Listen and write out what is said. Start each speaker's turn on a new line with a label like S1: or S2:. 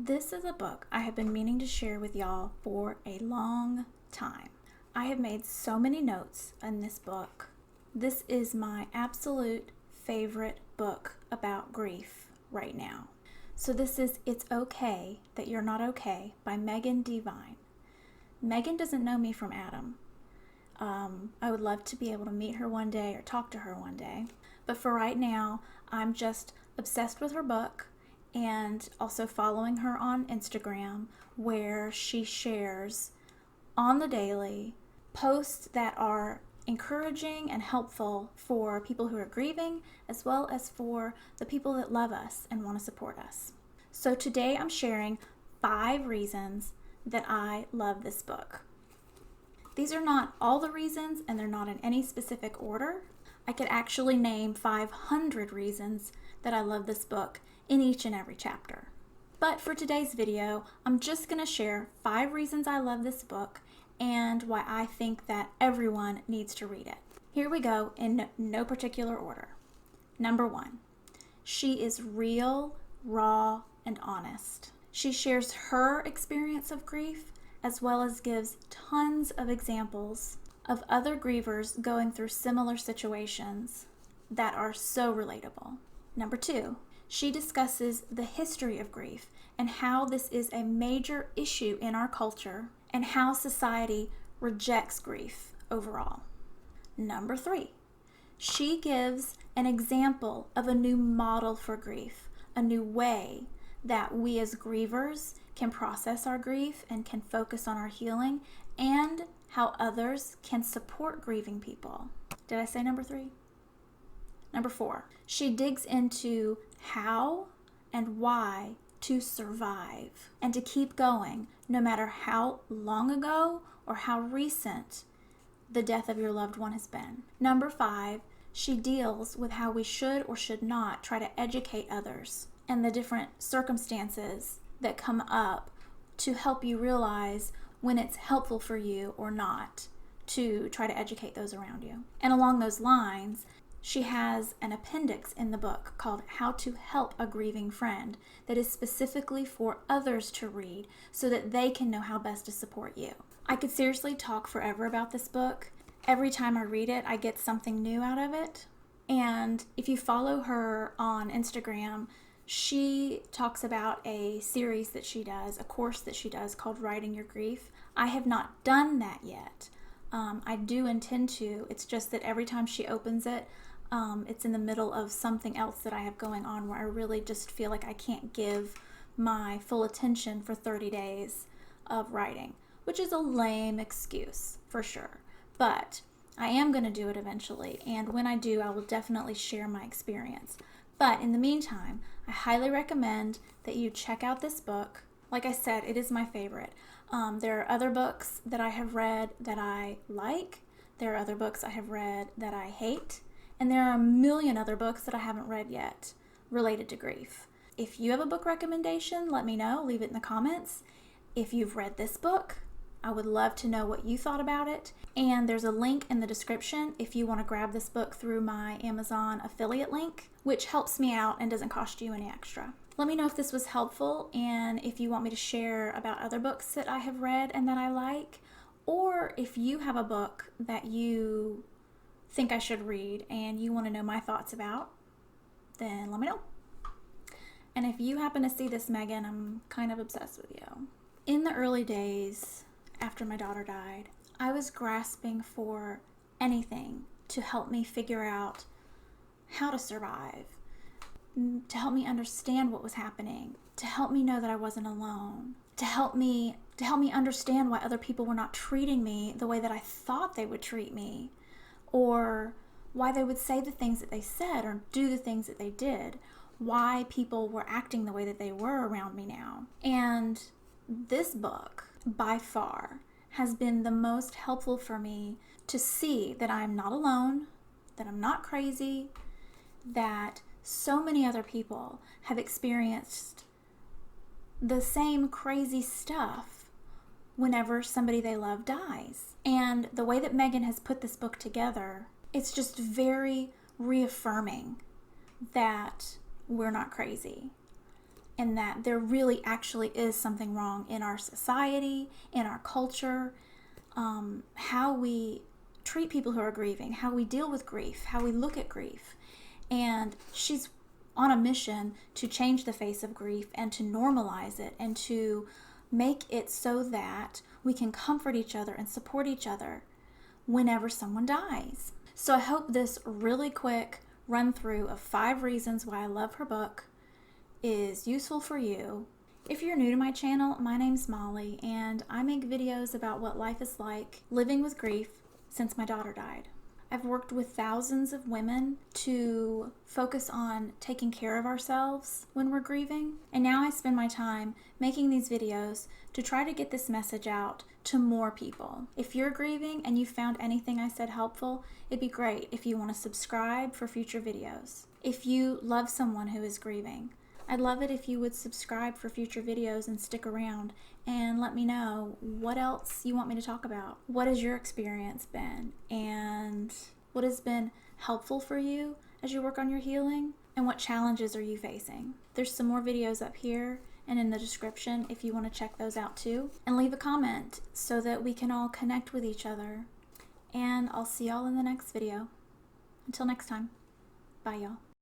S1: This is a book I have been meaning to share with y'all for a long time. I have made so many notes in this book. This is my absolute favorite book about grief right now. So this is It's Okay That You're Not Okay by Megan Devine. Megan doesn't know me from Adam. I would love to be able to meet her one day or talk to her one day. But for right now, I'm just obsessed with her book and also following her on Instagram, where she shares on the daily posts that are encouraging and helpful for people who are grieving, as well as for the people that love us and want to support us. So today I'm sharing 5 reasons that I love this book. These are not all the reasons, and they're not in any specific order. I could actually name 500 reasons that I love this book in each and every chapter. But for today's video, I'm just going to share 5 reasons I love this book and why I think that everyone needs to read it. Here we go in no particular order. Number 1, she is real, raw, and honest. She shares her experience of grief as well as gives tons of examples of other grievers going through similar situations that are so relatable. Number 2, she discusses the history of grief and how this is a major issue in our culture and how society rejects grief overall. Number 3, she gives an example of a new model for grief, a new way that we as grievers can process our grief and can focus on our healing, and how others can support grieving people. Did I say number 3? Number 4, she digs into how and why to survive and to keep going no matter how long ago or how recent the death of your loved one has been. Number 5, she deals with how we should or should not try to educate others and the different circumstances that come up to help you realize when it's helpful for you or not to try to educate those around you. And along those lines, she has an appendix in the book called How to Help a Grieving Friend that is specifically for others to read so that they can know how best to support you. I could seriously talk forever about this book. Every time I read it, I get something new out of it. And if you follow her on Instagram, she talks about a series that she does, a course that she does called Writing Your Grief. I have not done that yet. I do intend to. It's just that every time she opens it, it's in the middle of something else that I have going on where I really just feel like I can't give my full attention for 30 days of writing, which is a lame excuse for sure. But I am going to do it eventually, and when I do, I will definitely share my experience. But in the meantime, I highly recommend that you check out this book. Like I said, it is my favorite. There are other books that I have read that I like. There are other books I have read that I hate. And there are a million other books that I haven't read yet related to grief. If you have a book recommendation, let me know. Leave it in the comments. If you've read this book, I would love to know what you thought about it. And there's a link in the description if you want to grab this book through my Amazon affiliate link, which helps me out and doesn't cost you any extra. Let me know if this was helpful and if you want me to share about other books that I have read and that I like, or if you have a book that you think I should read and you want to know my thoughts about, then let me know. And if you happen to see this, Megan, I'm kind of obsessed with you. In the early days after my daughter died, I was grasping for anything to help me figure out how to survive, to help me understand what was happening, to help me know that I wasn't alone, to help me understand why other people were not treating me the way that I thought they would treat me, or why they would say the things that they said or do the things that they did, why people were acting the way that they were around me now. And this book, by far, has been the most helpful for me to see that I'm not alone, that I'm not crazy, that so many other people have experienced the same crazy stuff whenever somebody they love dies. And the way that Megan has put this book together, it's just very reaffirming that we're not crazy and that there really actually is something wrong in our society, in our culture, how we treat people who are grieving, how we deal with grief, how we look at grief. And she's on a mission to change the face of grief and to normalize it and to make it so that we can comfort each other and support each other whenever someone dies. So I hope this really quick run through of 5 reasons why I love her book is useful for you. If you're new to my channel, my name's Molly, and I make videos about what life is like living with grief since my daughter died. I've worked with thousands of women to focus on taking care of ourselves when we're grieving, and now I spend my time making these videos to try to get this message out to more people. If you're grieving and you found anything I said helpful, it'd be great if you want to subscribe for future videos. If you love someone who is grieving, I'd love it if you would subscribe for future videos and stick around and let me know what else you want me to talk about. What has your experience been? And what has been helpful for you as you work on your healing? And what challenges are you facing? There's some more videos up here and in the description if you want to check those out too. And leave a comment so that we can all connect with each other. And I'll see y'all in the next video. Until next time, bye y'all.